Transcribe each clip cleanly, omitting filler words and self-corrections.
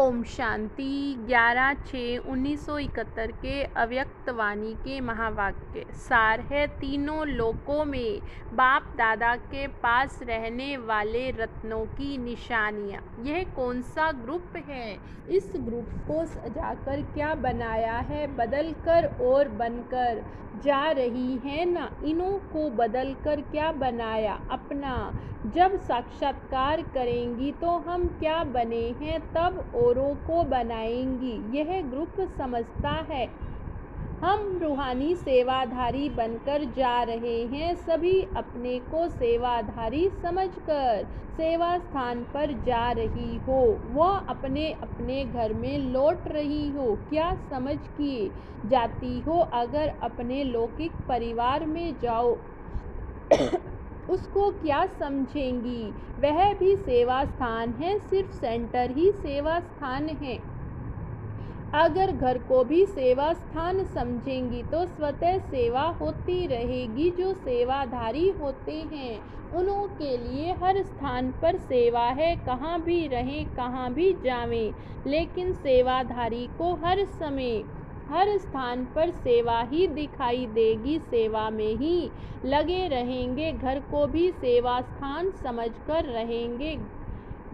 ओम शांति। 11/6/1971 के अव्यक्तवाणी के महावाक्य सार है। तीनों लोकों में बाप दादा के पास रहने वाले रत्नों की निशानियाँ। यह कौन सा ग्रुप है? इस ग्रुप को सजाकर क्या बनाया है? बदल कर और बनकर जा रही है ना। इन्हों को बदल कर क्या बनाया अपना। जब साक्षात्कार करेंगी तो हम क्या बने हैं तब औरों को बनाएंगी। यह ग्रुप समझता है हम रूहानी सेवाधारी बनकर जा रहे हैं। सभी अपने को सेवाधारी समझकर सेवा स्थान पर जा रही हो। वह अपने अपने घर में लौट रही हो। क्या समझ किए जाती हो? अगर अपने लौकिक परिवार में जाओ उसको क्या समझेंगी? वह भी सेवा स्थान है, सिर्फ सेंटर ही सेवा स्थान है। अगर घर को भी सेवा स्थान समझेंगी तो स्वतः सेवा होती रहेगी। जो सेवाधारी होते हैं उन्हों के लिए हर स्थान पर सेवा है। कहाँ भी रहें, कहाँ भी जावें, लेकिन सेवाधारी को हर समय हर स्थान पर सेवा ही दिखाई देगी। सेवा में ही लगे रहेंगे। घर को भी सेवा स्थान समझकर रहेंगे।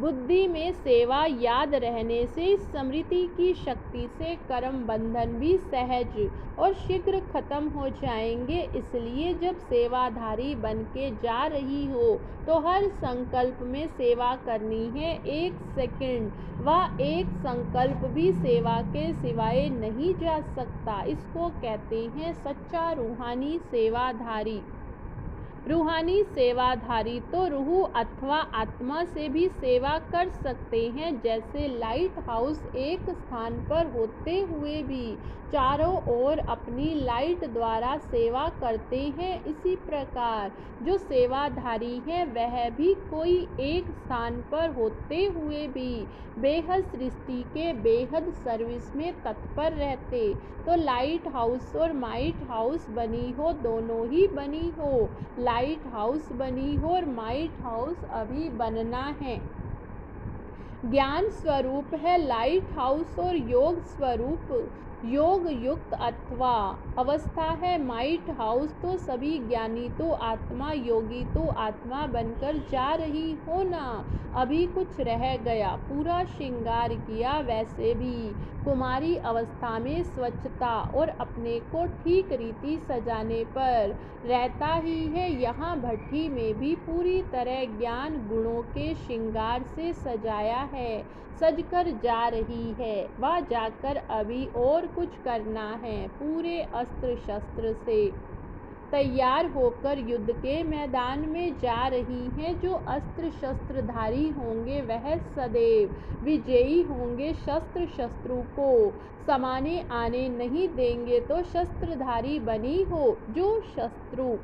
बुद्धि में सेवा याद रहने से स्मृति की शक्ति से कर्म बंधन भी सहज और शीघ्र खत्म हो जाएंगे। इसलिए जब सेवाधारी बन के जा रही हो तो हर संकल्प में सेवा करनी है। एक सेकंड व एक संकल्प भी सेवा के सिवाय नहीं जा सकता। इसको कहते हैं सच्चा रूहानी सेवाधारी। रूहानी सेवाधारी तो रूह अथवा आत्मा से भी सेवा कर सकते हैं। जैसे लाइट हाउस एक स्थान पर होते हुए भी चारों ओर अपनी लाइट द्वारा सेवा करते हैं, इसी प्रकार जो सेवाधारी है वह भी कोई एक स्थान पर होते हुए भी बेहद सृष्टि के बेहद सर्विस में तत्पर रहते। तो लाइट हाउस और माइट हाउस बनी हो, दोनों ही बनी हो। लाइट हाउस बनी हो और माइट हाउस अभी बनना है। ज्ञान स्वरूप है लाइट हाउस और योग स्वरूप योग युक्त अथवा अवस्था है माइट हाउस। तो सभी ज्ञानी तो आत्मा, योगी तो आत्मा बनकर जा रही हो ना। अभी कुछ रह गया, पूरा श्रृंगार किया। वैसे भी कुमारी अवस्था में स्वच्छता और अपने को ठीक रीति सजाने पर रहता ही है। यहाँ भट्टी में भी पूरी तरह ज्ञान गुणों के श्रृंगार से सजाया है, सजकर जा रही है। वह जाकर अभी और कुछ करना है। पूरे अस्त्र शस्त्र से तैयार होकर युद्ध के मैदान में जा रही हैं। जो अस्त्र शस्त्रधारी होंगे वह सदैव विजयी होंगे। शस्त्र शत्रु को समाने आने नहीं देंगे। तो शस्त्रधारी बनी हो। जो शत्रु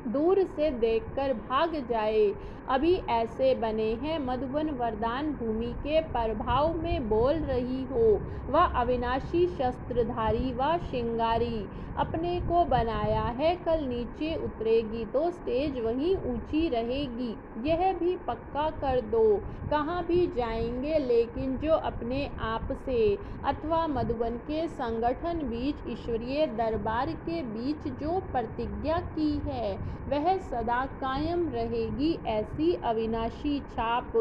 दूर से देखकर भाग जाए, अभी ऐसे बने हैं। मधुबन वरदान भूमि के प्रभाव में बोल रही हो। वह अविनाशी शस्त्रधारी व श्रृंगारी अपने को बनाया है। कल नीचे उतरेगी तो स्टेज वहीं ऊंची रहेगी। यह भी पक्का कर दो। कहाँ भी जाएंगे, लेकिन जो अपने आप से अथवा मधुबन के संगठन बीच ईश्वरीय दरबार के बीच जो प्रतिज्ञा की है वह सदा कायम रहेगी। ऐसी अविनाशी छाप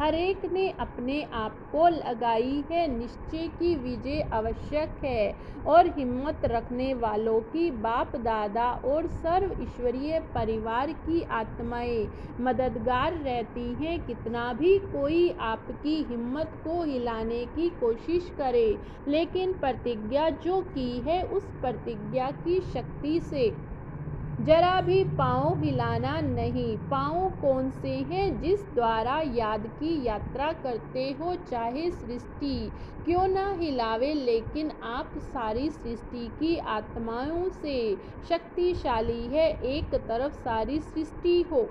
हरेक ने अपने आप को लगाई है। निश्चय की विजय आवश्यक है और हिम्मत रखने वालों की बाप दादा और सर्व ईश्वरीय परिवार की आत्माएं मददगार रहती हैं। कितना भी कोई आपकी हिम्मत को हिलाने की कोशिश करे, लेकिन प्रतिज्ञा जो की है उस प्रतिज्ञा की शक्ति से जरा भी पाँव हिलाना नहीं। पाँव कौन से हैं? जिस द्वारा याद की यात्रा करते हो। चाहे सृष्टि क्यों ना हिलावे, लेकिन आप सारी सृष्टि की आत्माओं से शक्तिशाली है। एक तरफ सारी सृष्टि हो,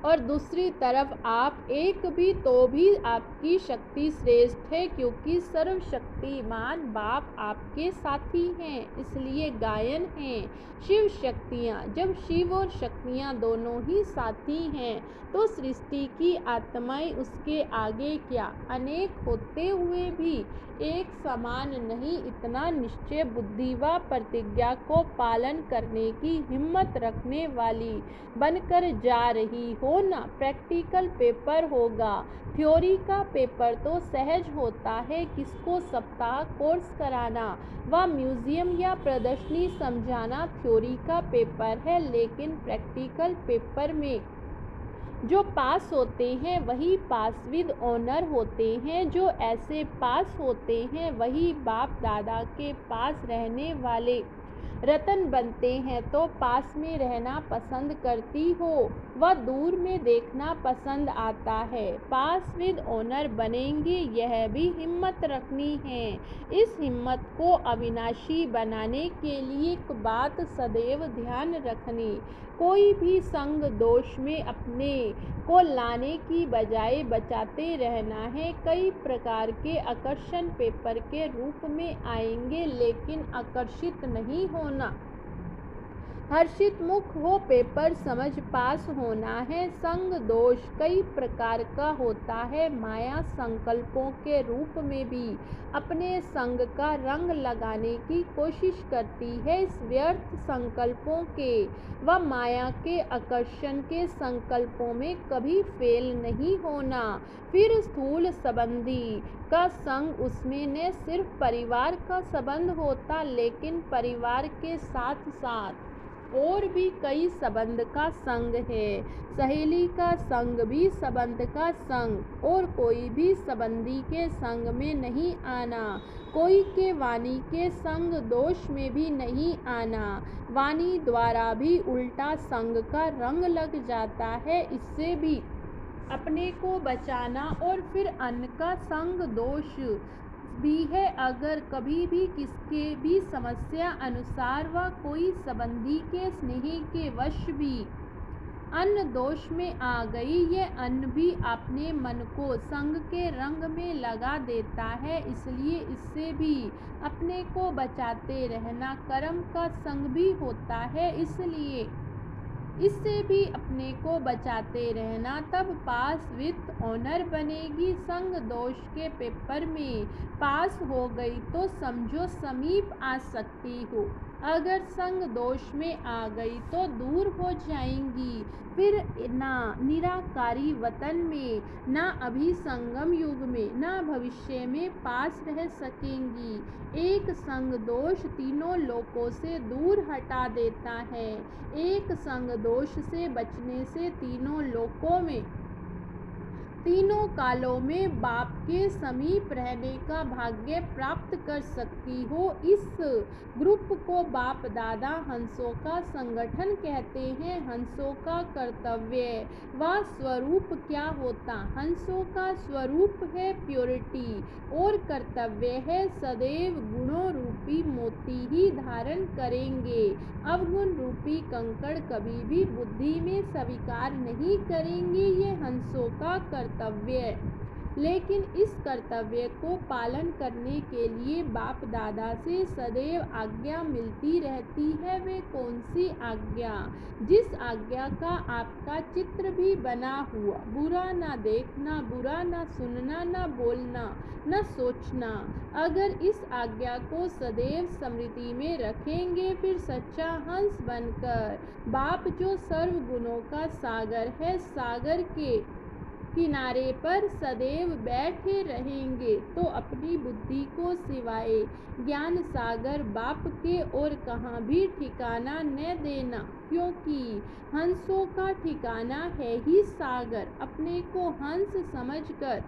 और दूसरी तरफ आप एक भी तो भी आपकी शक्ति श्रेष्ठ है, क्योंकि सर्वशक्तिमान बाप आपके साथी हैं, इसलिए गायन है शिव शक्तियाँ। जब शिव और शक्तियाँ दोनों ही साथी हैं तो सृष्टि की आत्माएं उसके आगे क्या, अनेक होते हुए भी एक समान नहीं, इतना निश्चय बुद्धि व प्रतिज्ञा को पालन करने की हिम्मत रखने वाली बनकर जा रही हो ना। प्रैक्टिकल पेपर होगा, थ्योरी का पेपर तो सहज होता है, किसको सप्ताह कोर्स कराना व म्यूजियम या प्रदर्शनी समझाना थ्योरी का पेपर है, लेकिन प्रैक्टिकल पेपर में जो पास होते हैं वही पास विद ऑनर होते हैं। जो ऐसे पास होते हैं वही बाप दादा के पास रहने वाले रतन बनते हैं। तो पास में रहना पसंद करती हो व दूर में देखना पसंद आता है, पास विद ऑनर बनेंगे, यह भी हिम्मत रखनी है। इस हिम्मत को अविनाशी बनाने के लिए एक बात सदैव ध्यान रखनी, कोई भी संग दोष में अपने को लाने की बजाय बचाते रहना है। कई प्रकार के आकर्षण पेपर के रूप में आएंगे, लेकिन आकर्षित नहीं होना। हर्षित मुख हो पेपर समझ पास होना है। संग दोष कई प्रकार का होता है, माया संकल्पों के रूप में भी अपने संग का रंग लगाने की कोशिश करती है। इस व्यर्थ संकल्पों के व माया के आकर्षण के संकल्पों में कभी फेल नहीं होना। फिर स्थूल संबंधी का संग, उसमें न सिर्फ परिवार का संबंध होता, लेकिन परिवार के साथ साथ और भी कई संबंध का संग है। सहेली का संग भी संबंध का संग, और कोई भी संबंधी के संग में नहीं आना, कोई के वाणी के संग दोष में भी नहीं आना। वाणी द्वारा भी उल्टा संग का रंग लग जाता है, इससे भी अपने को बचाना। और फिर अन्य का संग दोष भी है, अगर कभी भी किसके भी समस्या अनुसार व कोई संबंधी के स्नेह के वश भी अन्न दोष में आ गई, ये अन्न भी अपने मन को संग के रंग में लगा देता है, इसलिए इससे भी अपने को बचाते रहना। कर्म का संग भी होता है, इसलिए इससे भी अपने को बचाते रहना, तब पास विथ ऑनर बनेगी। संग दोष के पेपर में पास हो गई तो समझो समीप आ सकती हो, अगर संग दोष में आ गई तो दूर हो जाएंगी। फिर ना निराकारी वतन में, ना अभी संगम युग में, ना भविष्य में पास रह सकेंगी। एक संग दोष तीनों लोकों से दूर हटा देता है। एक संग दोष से बचने से तीनों लोकों में, तीनों कालों में बाप के समीप रहने का भाग्य प्राप्त कर सकती हो। इस ग्रुप को बाप दादा हंसों का संगठन कहते हैं। हंसों का कर्तव्य व स्वरूप क्या होता? हंसों का स्वरूप है प्योरिटी और कर्तव्य है सदैव गुणों रूपी मोती ही धारण करेंगे। अवगुण रूपी कंकड़ कभी भी बुद्धि में स्वीकार नहीं करेंगे। ये हंसों का कर्तव्य, लेकिन इस कर्तव्य को पालन करने के लिए बाप दादा से सदैव आज्ञा मिलती रहती है। वे कौन सी आज्ञा? जिस आज्ञा का आपका चित्र भी बना हुआ, बुरा ना देखना, बुरा ना सुनना, ना बोलना, न सोचना। अगर इस आज्ञा को सदैव स्मृति में रखेंगे, फिर सच्चा हंस बनकर बाप जो सर्व गुणों का सागर है, सागर के किनारे पर सदैव बैठे रहेंगे, तो अपनी बुद्धि को सिवाय ज्ञान सागर बाप के और कहाँ भी ठिकाना न देना, क्योंकि हंसों का ठिकाना है ही सागर। अपने को हंस समझकर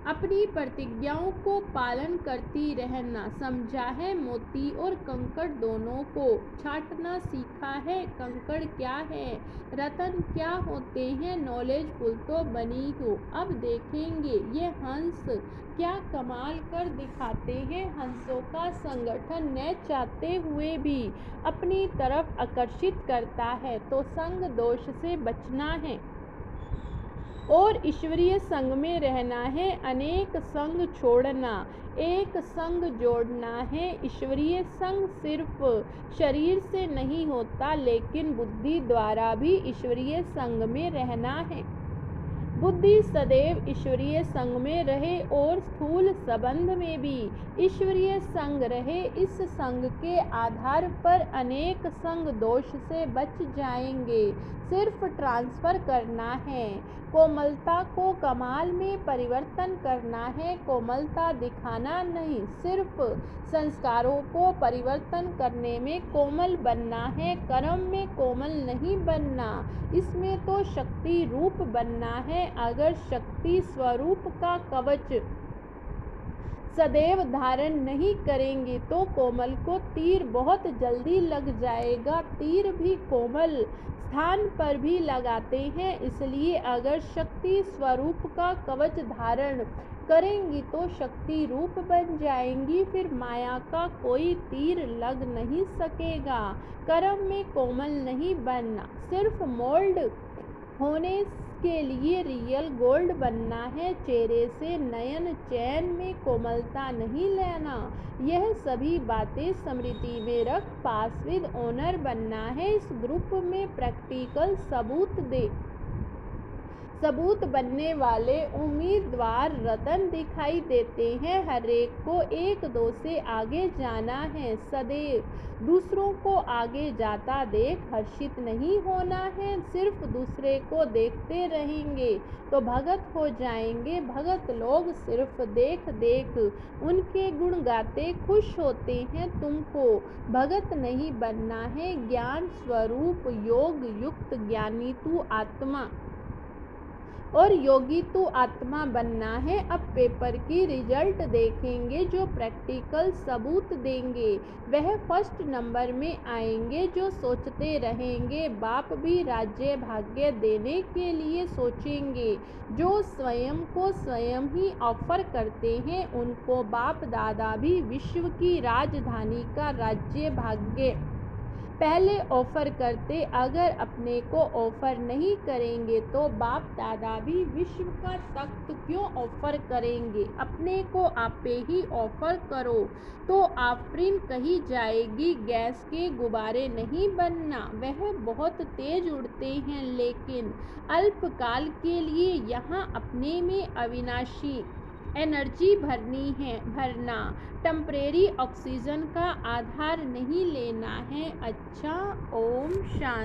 अपनी प्रतिज्ञाओं को पालन करती रहना। समझा है मोती और कंकड़ दोनों को, छांटना सीखा है कंकड़ क्या है, रतन क्या होते हैं, नॉलेजफुल तो बनी हो। अब देखेंगे ये हंस क्या कमाल कर दिखाते हैं। हंसों का संगठन न चाहते हुए भी अपनी तरफ आकर्षित करता है, तो संग दोष से बचना है और ईश्वरीय संग में रहना है। अनेक संग छोड़ना, एक संग जोड़ना है। ईश्वरीय संग सिर्फ शरीर से नहीं होता, लेकिन बुद्धि द्वारा भी ईश्वरीय संग में रहना है। बुद्धि सदैव ईश्वरीय संग में रहे और स्थूल संबंध में भी ईश्वरीय संग रहे। इस संग के आधार पर अनेक संग दोष से बच जाएंगे। सिर्फ ट्रांसफर करना है, कोमलता को कमाल में परिवर्तन करना है। कोमलता दिखाना नहीं, सिर्फ संस्कारों को परिवर्तन करने में कोमल बनना है। कर्म में कोमल नहीं बनना, इसमें तो शक्ति रूप बनना है। अगर शक्ति स्वरूप का कवच सदैव धारण नहीं करेंगे तो कोमल को तीर बहुत जल्दी लग जाएगा। तीर भी कोमल स्थान पर भी लगाते हैं, इसलिए अगर शक्ति स्वरूप का कवच धारण करेंगी तो शक्ति रूप बन जाएंगी, फिर माया का कोई तीर लग नहीं सकेगा। कर्म में कोमल नहीं बनना, सिर्फ मोल्ड होने के लिए रियल गोल्ड बनना है। चेहरे से नयन चैन में कोमलता नहीं लेना। यह सभी बातें स्मृति में रख पास विद ऑनर बनना है। इस ग्रुप में प्रैक्टिकल सबूत बनने वाले उम्मीदवार रतन दिखाई देते हैं। हर एक को एक दो से आगे जाना है। सदैव दूसरों को आगे जाता देख हर्षित नहीं होना है। सिर्फ दूसरे को देखते रहेंगे तो भगत हो जाएंगे। भगत लोग सिर्फ देख देख उनके गुण गाते खुश होते हैं। तुमको भगत नहीं बनना है, ज्ञान स्वरूप योग युक्त ज्ञानी तू आत्मा और योगी तू आत्मा बनना है। अब पेपर की रिजल्ट देखेंगे। जो प्रैक्टिकल सबूत देंगे वह फर्स्ट नंबर में आएंगे। जो सोचते रहेंगे बाप भी राज्य भाग्य देने के लिए सोचेंगे। जो स्वयं को स्वयं ही ऑफर करते हैं उनको बाप दादा भी विश्व की राजधानी का राज्य भाग्य पहले ऑफर करते। अगर अपने को ऑफर नहीं करेंगे तो बाप दादा भी विश्व का तख्त क्यों ऑफर करेंगे। अपने को आपे ही ऑफर करो तो आफरीन कही जाएगी। गैस के गुब्बारे नहीं बनना, वह बहुत तेज उड़ते हैं लेकिन अल्पकाल के लिए। यहाँ अपने में अविनाशी एनर्जी भरना, टेम्परेरी ऑक्सीजन का आधार नहीं लेना है। अच्छा, ओम शांति।